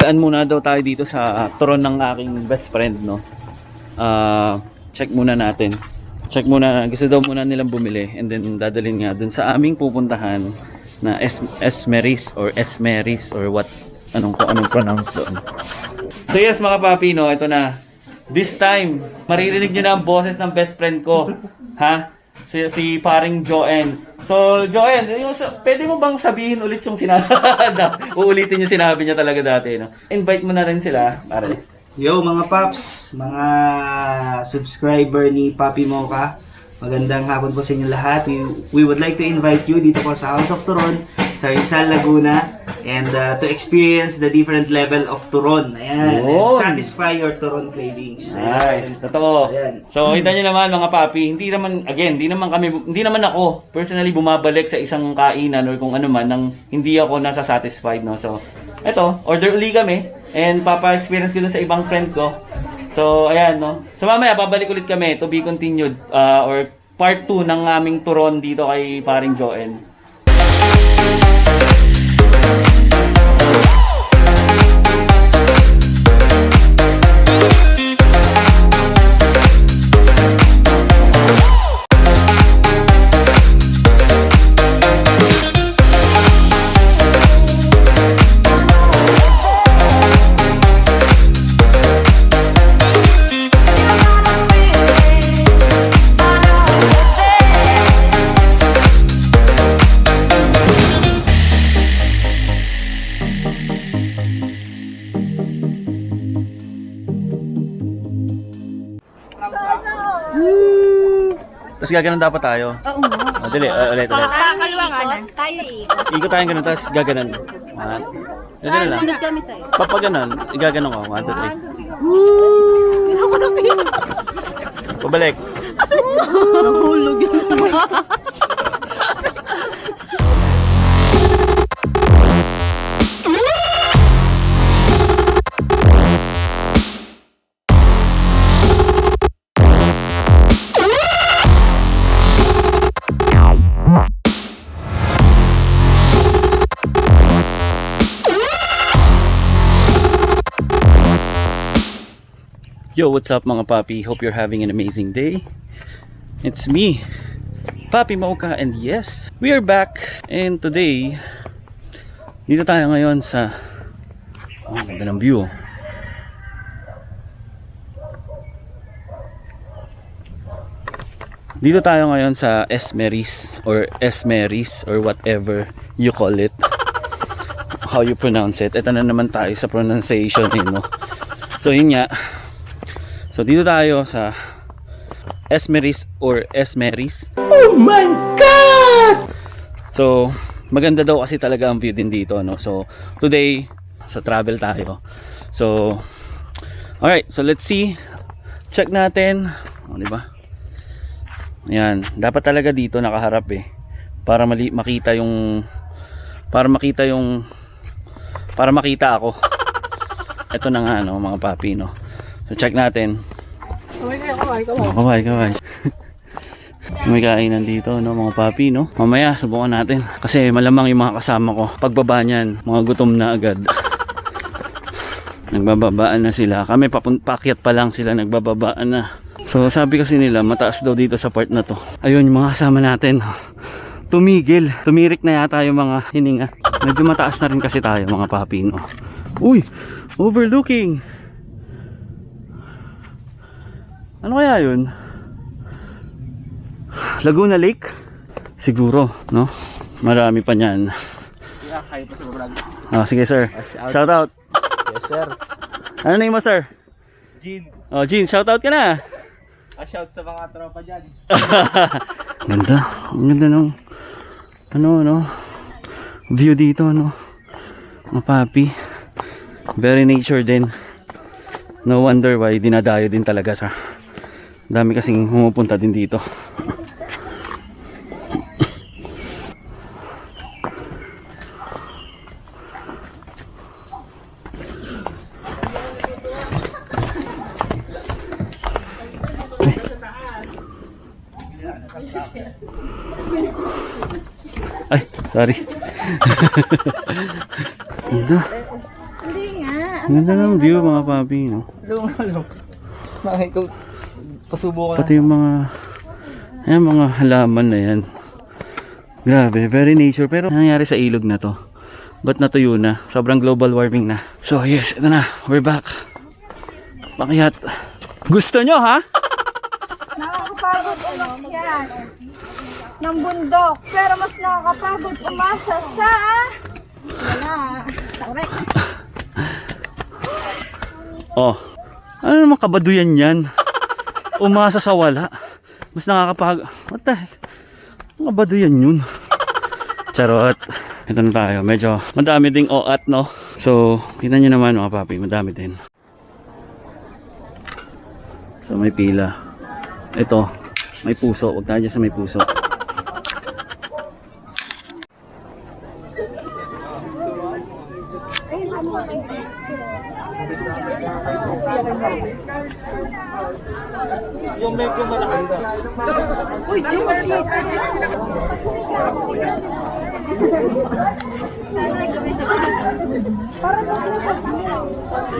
Daan muna daw tayo dito sa turon ng aking best friend, no. Check muna natin. Check muna, gusto daw muna nilang bumili and then dadalhin nga dun sa aming pupuntahan na Esmeris or Esmeris or what anong pronounce doon. So yes mga papi, no, ito na. This time, maririnig niyo na ang boses ng best friend ko. Ha? Si paring Joen. So, Joen, pwede mo bang sabihin ulit yung sinabi? Uulitin yung sinabi niya talaga dati, no? Invite mo na rin sila, pare. Yo mga paps, mga subscriber ni Papi Mocha. Magandang hapon po sa inyo lahat. We would like to invite you dito po sa House of Turon, sa Rizal, Laguna, and to experience the different level of turon. Ayan, and satisfy your turon cravings. Nice, totoo. Ayan. So, kita niyo naman mga papi, hindi naman ako personally bumabalik sa isang kainan or kung ano man nang hindi ako nasa satisfied, no. So, eto, order uli kami and papa-experience ko dun sa ibang friend ko. So, ayan, no. So, mamaya babalik ulit kami to be continued or part 2 ng aming turon dito kay paring Joen. Tapos gaganon dapat tayo. Oo nga. Dali, ulit. Kaliwa kanan. Tayo ikot. Ikot tayo ganun, tapos gaganon. Dali lang. Sunod kami sa'yo. Papaganon, igaganon ko. 1, 2, 3. Pabalik. Nahulog yun. Yo, what's up mga papi? Hope you're having an amazing day. It's me, Papi Mocha, and yes, we are back. And today, dito tayo ngayon sa ganda ng view. Dito tayo ngayon sa Esmeris or whatever you call it, how you pronounce it. Ito na naman tayo sa pronunciation, no? So yun nga. So dito tayo sa Esmeris or Esmeris. Oh my God! So maganda daw kasi talaga ang view din dito, no? So today sa travel tayo. So alright, so let's see. Check natin. Di ba? Ayan, dapat talaga dito nakaharap para makita ako. Ito na nga, no, mga papi, no. So check natin. Kaway. May kainan dito, no, mga papi, no. Mamaya subukan natin kasi malamang yung mga kasama ko pagbaba niyan, mga gutom na agad. Nagbababaan na sila. Kami paakyat pa lang sila, nagbababaan na. So sabi kasi nila mataas daw dito sa part na to. Ayun yung mga kasama natin, tumirik na yata yung mga hininga. Medyo mataas na rin kasi tayo, mga papi, no. Uy, overlooking. Ano kaya yun? Laguna Lake? Siguro, no? Marami pa niyan. Sige sir, shout out. Yes, sir. Ano name mo, sir? Jean. Oh, Jean, shoutout ka na. Shout sa mga tropa dyan. Ganda. Ang ganda nung ano view dito, mga papi. Very nature din. No wonder why dinadayo din talaga sa dami kasing pumupunta din dito. Ay, sorry. Ganda. Hindi nga. Ganda ng view mga papi, no? Lung. Bakit ko pasubo ko Pati yung mga halaman na yan. Grabe, very nature. Pero nangyari sa ilog na to? Ba't natuyo na? Sobrang global warming na. So yes, ito na. We're back. Pakyat. Gusto nyo, ha? Nakakapagod umakyat ng bundok. Pero mas nakakapagod umasa sa... Wala. Correct. Oh. Ano naman kabaduyan yan? Umasa sa wala. Mas nakakapagod. What the heck? Ang kabaduyan yun. Charot. Ito na tayo. Medyo madami ding oat, no? So, kita nyo naman mga papi. Madami din. So, may pila. Ito. May puso. Huwag tayo dyan sa may puso. yung medyo malaki. Uy,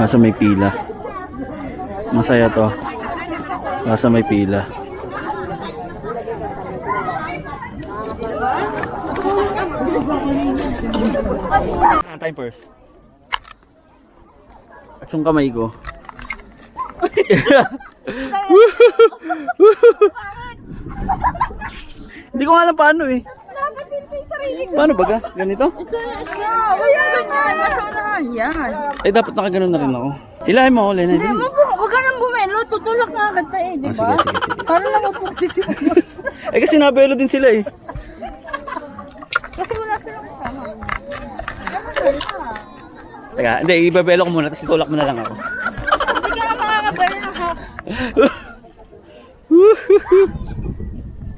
Nasa may pila. Masaya to. Nasa may pila. Time first. At yung kamay ko. Hindi ko nga alam paano eh. Paano baga? Ganito? Ito na isa. Huwag yung ganyan. Nasa unahan yan. Eh dapat nakaganon na rin ako. Hilahin mo ako, Lena. Hindi mo po. Huwag ka nang bumelo. Tutulak nga kita eh. Di ba? Sige. Para lang mo po sisimulos. Eh kasi nabelo din sila eh. Kasi wala silang kasama. Teka, hindi, ibabelo ko muna tapos itulak mo na lang ako. Hindi ka na makakabalo ng hap.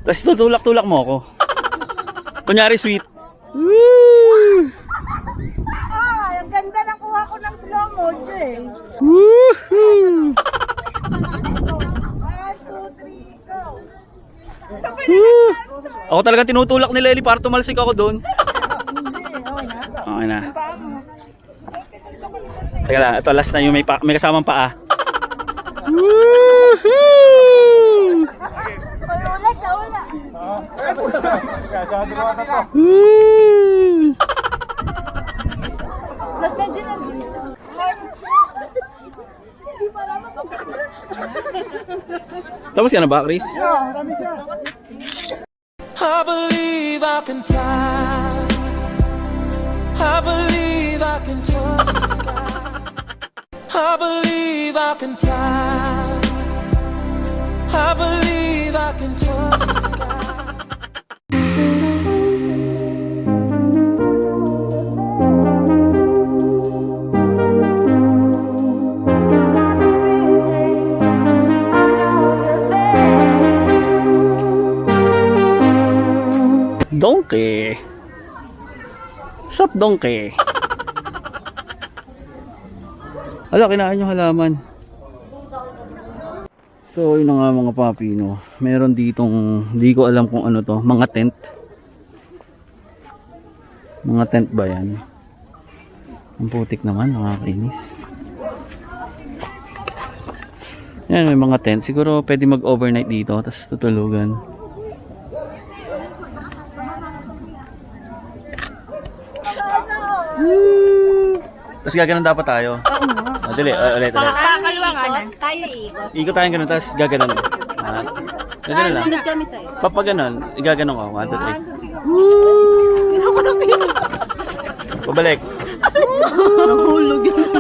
Tapos tutulak-tulak mo ako. Kunyari sweet. Ang ganda ng kuha ko ng slow mode eh. 1, 2, 3, go. Ako talaga tinutulak ni Lely para tumalsik ako doon. Hindi, okay na. Okay na. Teka lang, ito last na yung may kasamang paa. Ulit na wala. Ba't medyo nandito? Hindi pa naman ito. Tapos yan na ba, Chris? I believe I can fly. I believe I can touch the sky. I believe I can fly. I believe I can touch the sky. Donkey. Sup, donkey? Ala, kinain yung halaman. So, yun na nga mga papi, no. Meron ditong, di ko alam kung ano to, mga tent. Mga tent ba yan? Ang putik naman, nakakainis. Yan, may mga tent. Siguro pwede mag-overnight dito, tapos tutulugan. Tapos gaganon dapat tayo. Dali, ulit. Kakaliwa kanan. Tayo iikot. Ikot tayong ganun, tapos gaganon. Ganun lang. Sunod kami sa'yo. Pag ganon, igaganon ko. 1, 2, 3. Pabalik. Nahulog yun.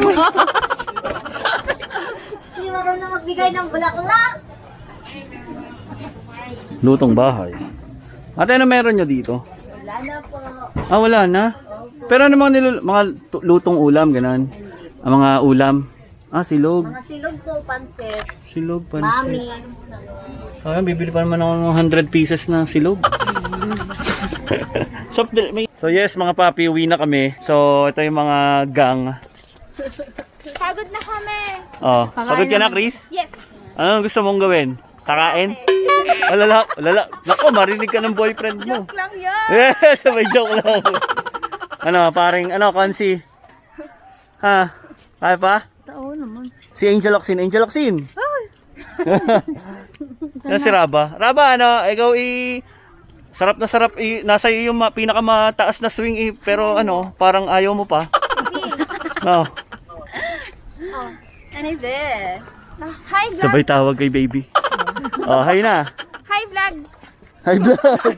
Hindi marunong magbigay ng bulaklak. Lutong bahay. Ate, ano meron nyo dito? Wala na po. Ah, wala na. Pero ano mga lutong ulam, ganun? Ang mga ulam. Ah, silog. Mga silog po, pansit. Silog, pansit. Mami. Ah, bibili pa naman ako ng 100 pieces na silog. So yes, mga papi, uwi na kami. So, ito yung mga gang. Pagod na kami. Oh, pagod ka na, Chris? Yes. Ano gusto mong gawin? Kakain? Wala. Nako, marinig ka ng boyfriend mo. Joke lang yan. Eh, sabay joke lang. Ano, paring, Consi? Ha? Kaya pa? Tao naman. Si Angel Oxin. Ano si Raba? Raba, ikaw sarap na sarap, nasa iyo yung pinakamataas na swing pero parang ayaw mo pa. No. Ano is it? Hi vlog. Sabay tawag kay baby. Oh, hi na. Hi vlog. Hi vlog.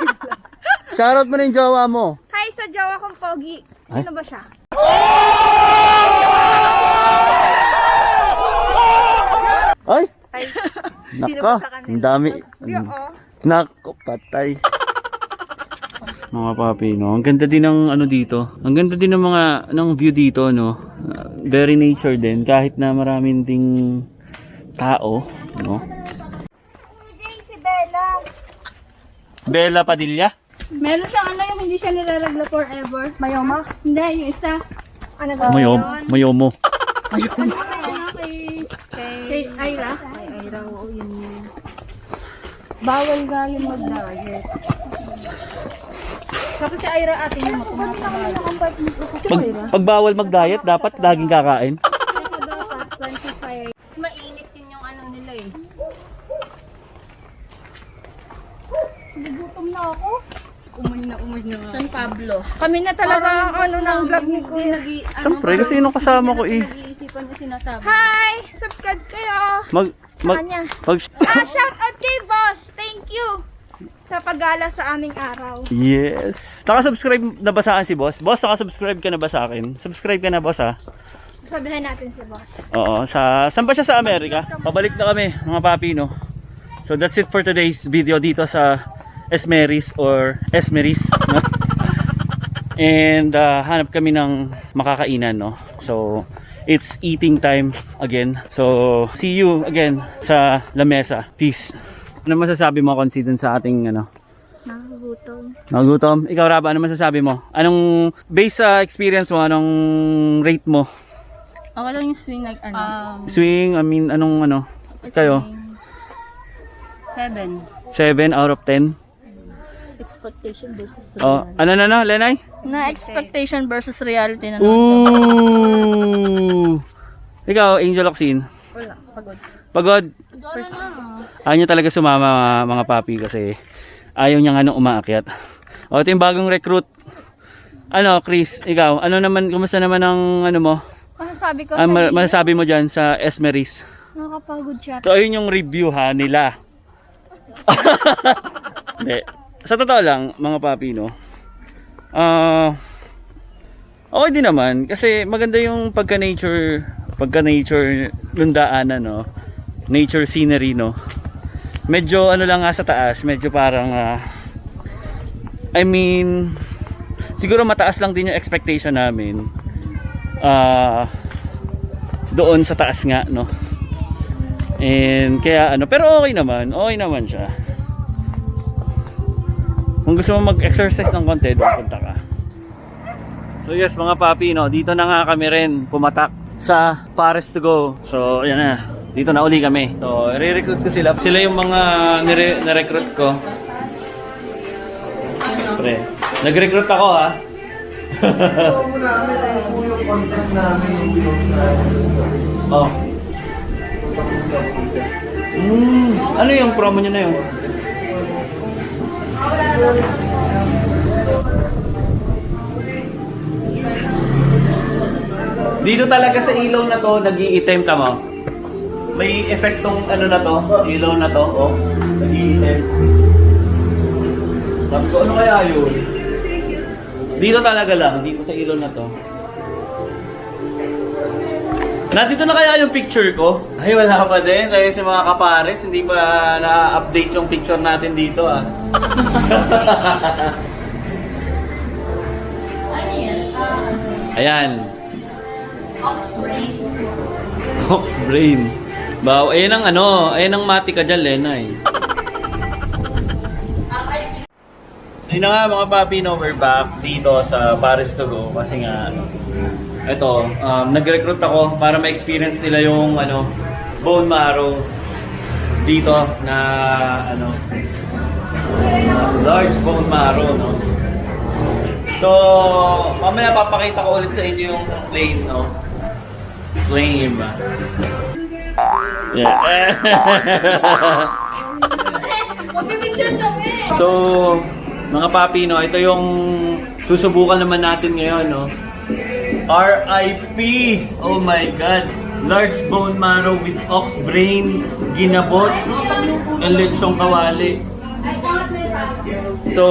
Shoutout mo na yung jowa mo. Hi sa jowa kong pogi. Sino ba siya? Ay! Hi. Naka, ang dami. Nako, patay. Mga papi, no? Ang ganda din ng dito. Ang ganda din ng ng view dito, no? Very nature din, kahit na maraming ding tao, no? Si Bella. Bella Padilla? Meron siyang yung hindi siya nilaregla forever. Mayoma? Hindi, yung isa. Ano ba? Mayomo. Ano kay Ira? Ay, Ira, oo, yun yun. Bawal nga yung mag-diet. Kapag si Ira atin yung matumatanggal. Pag bawal mag-diet, dapat laging kakain. Ako dapat, 25. Mainit din yung nila eh. Nagutom na ako. Umuy na nga. San Pablo. Kami na talaga ng vlog ni Kuya. Siyempre, kasi yung kasama ko Nag-iisipan na sinasabi. Hi! Subscribe kayo! Kanya. Shout out kay Boss! Thank you! Sa paggala sa aming araw. Yes. Naka-subscribe na ba sa akin si Boss? Boss, naka-subscribe ka na ba sa akin? Subscribe ka na, Boss, ha? Sabihin natin si Boss. Oo. Saan ba siya sa Amerika? Pabalik na kami, mga papi, no? So, that's it for today's video dito sa Esmeris or Esmeris, no? And hanap kami ng makakainan, no? So it's eating time again. So see you again sa lamesa. Peace. Ano masasabi mo, Consi, dun sa ating Nakagutom. nagutom? Ikaw, Raba, ano masasabi mo? Anong based sa experience mo, anong rate mo? Ako lang yung swing like Swing, anong kayo? 7. 7 out of 10? Expectation versus Oh, Lenay? Na expectation versus reality na Ooh! Ikaw, Angel Oxin? Wala, pagod. Pagod? Gano'n na. Ayaw nyo talaga sumama, mga papi, kasi ayaw niya umaakyat. O, ito yung bagong recruit. Chris, ikaw, kumusta naman ang mo? Masasabi ko Masasabi mo dyan sa Esmeris? nakapagod siya. So, ayun yung review nila. Hindi. Sa totoo lang, mga papi, no? Okay din naman, kasi maganda yung pagka-nature lundaanan, no? Nature scenery, no? Medyo lang nga sa taas, medyo parang siguro mataas lang din yung expectation namin doon sa taas nga, no? And kaya pero okay naman siya. Kung gusto mo mag-exercise ng konti, doon punta ka. So yes, mga papi, no, dito na nga kami rin pumatak sa Paris to go. So ayan na, dito na uli kami. So i-recruit ko sila. Sila yung mga na-recruit ko. Pre, nag-recruit ako, ha. Oh. Ano yung promo nyo na yun? Dito talaga sa ilaw na to, nag-iitim, tama. May epektong na to, ilaw na to, oh. Nag-iitim. Sabi ko, ano kaya yun? Dito talaga lang, dito sa ilaw na to. Nandito na kaya yung picture ko? Ay, wala pa din. Dahil sa mga kapares, hindi pa na-update yung picture natin dito ah. Ayan. Ox brain. Wow, ayan ang ayan ang mati ka dyan, Lena eh. Ayun na nga mga papi, no, we're back dito sa Paris to Go kasi nga ito, nag-recruit ako para ma-experience nila yung bone marrow dito na large bone marrow, no. So, mamaya papakita ko ulit sa inyo yung flame, no. Flame. Yeah. Mag-picture kami! So, mga papi, no, ito yung susubukan naman natin ngayon, no. RIP! Oh my God! Large bone marrow with ox brain, ginabot, and lechong kawali. So,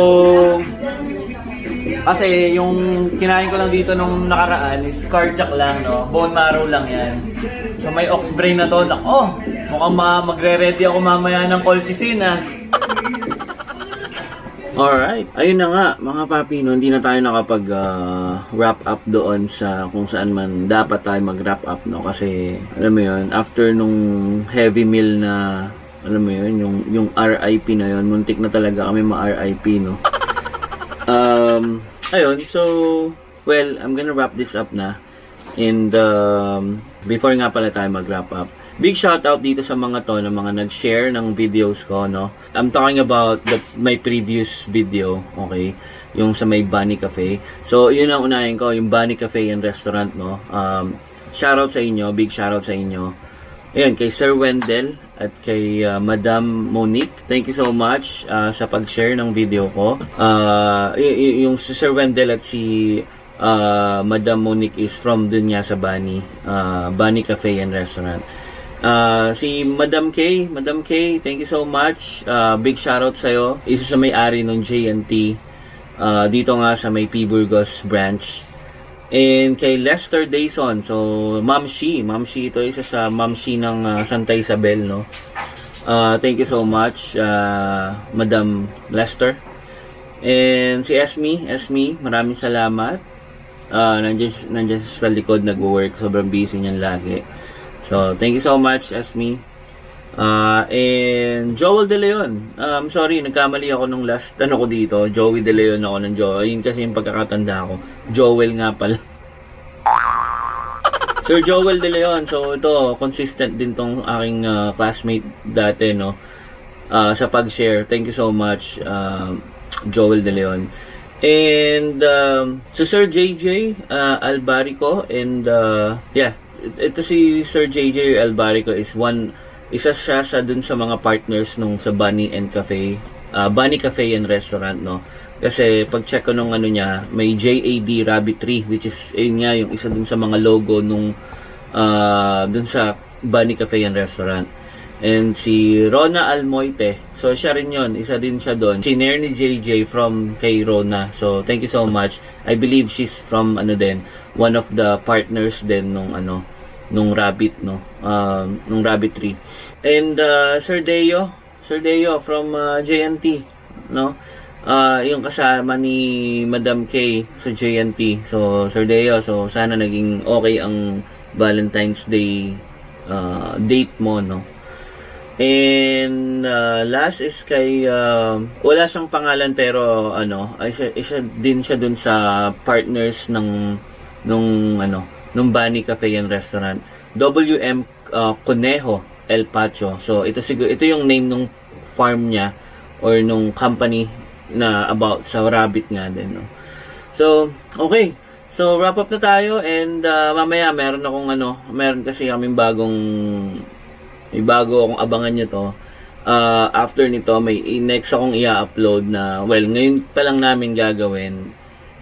kasi yung kinain ko lang dito nung nakaraan is cardiac lang, no? Bone marrow lang yan. So may ox brain na to. Mukhang magre-ready ako mamaya ng colchicine, ah. Alright. Ayun na nga, mga papi, no, hindi na tayo nakapag wrap up doon sa kung saan man dapat tayo mag-wrap up, no? Kasi, alam mo yun, after nung heavy meal na, alam mo yun, yung RIP na yun, muntik na talaga kami ma-RIP, no? Ayun, so, well, I'm gonna wrap this up na. And, before nga pala tayo mag-wrap up, big shoutout dito sa mga to, na mga nag-share ng videos ko, no? I'm talking about my previous video, okay? Yung sa may Bunny Cafe. So, yun ang unahin ko, yung Bunny Cafe and Restaurant, no? Shoutout sa inyo, big shoutout sa inyo. Ayun, kay Sir Wendell at kay Madam Monique. Thank you so much sa pag-share ng video ko. Yung si Sir Wendell at si Madam Monique is from dun nga sa Bunny Cafe and Restaurant. Si Madam K, thank you so much. Big shoutout sa'yo. Isa sa may-ari ng JNT. Dito nga sa may P. Burgos branch. And kay Lester Dayson. So, Ma'am Shi ito, isa sa Ma'am Shi ng Santa Isabel, no? Thank you so much, Madam Lester. And si Esme, maraming salamat. Nandiyan sa likod nagwo-work, sobrang busy niyan lagi. So, thank you so much, Esme. And Joel De Leon. Sorry, nagkamali ako nung last ko dito. Joey De Leon ako ng Joel. Yun kasi yung pagkakatanda ko. Joel nga pala. Sir Joel De Leon. So, ito, consistent din tong aking classmate dati, no? Sa pag-share. Thank you so much, Joel De Leon. And, so Sir JJ Albarico. And, yeah, ito si Sir JJ Albarico is isa siya sa dun sa mga partners nung sa Bunny Cafe and Restaurant, no? Kasi pag check ko nung niya, may JAD Rabbit Tree, which is yun nga yung isa dun sa mga logo nung dun sa Bunny Cafe and Restaurant. And si Rona Almoite, so siya rin yun, isa din siya doon. Si ni JJ from kay Rona. So thank you so much. I believe she's from one of the partners din nung nung Rabbit, no? Nung Rabbit Tree. And Sir Deo from JNT, no? Yung kasama ni Madam K sa JNT. So Sir Deo, so sana naging okay ang Valentine's Day date mo, no? And last is kay wala siyang pangalan pero isa din siya dun sa partners nung Bunny Cafe and Restaurant. WM Conejo El Pacho. So ito yung name nung farm niya or nung company na about sa rabbit nga din, no. So okay. So wrap up na tayo and mamaya meron kasi kaming may bago akong abangan nyo to. After nito, may next akong i-upload na, well, ngayon pa lang namin gagawin.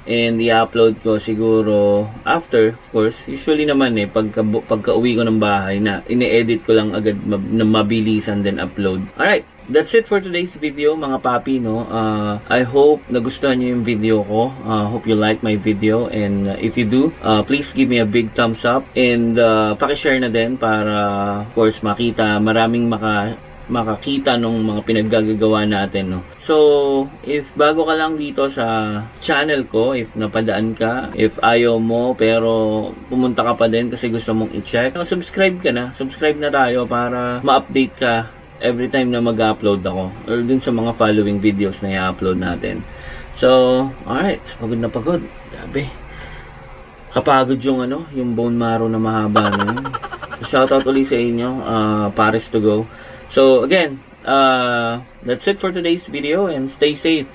And i-upload ko siguro after, of course. Usually naman pagka uwi ko ng bahay na ine-edit ko lang agad na mabilisan then upload. Alright, that's it for today's video mga papi, no? I hope nagustuhan nyo yung video ko. Hope you like my video, and if you do, please give me a big thumbs up, and pakishare na din para of course maraming makakita nung mga pinaggagawa natin, no? So, if bago ka lang dito sa channel ko, if napadaan ka, if ayaw mo pero pumunta ka pa din kasi gusto mong i-check, subscribe ka na. Subscribe na tayo para ma-update ka every time na mag-upload ako or dun sa mga following videos na i-upload natin. So, alright, pagod na pagod. Sabi, kapagod yung yung bone marrow na mahaba na yun. So, shoutout ulit sa inyo, Paris to go. So again, that's it for today's video, and stay safe.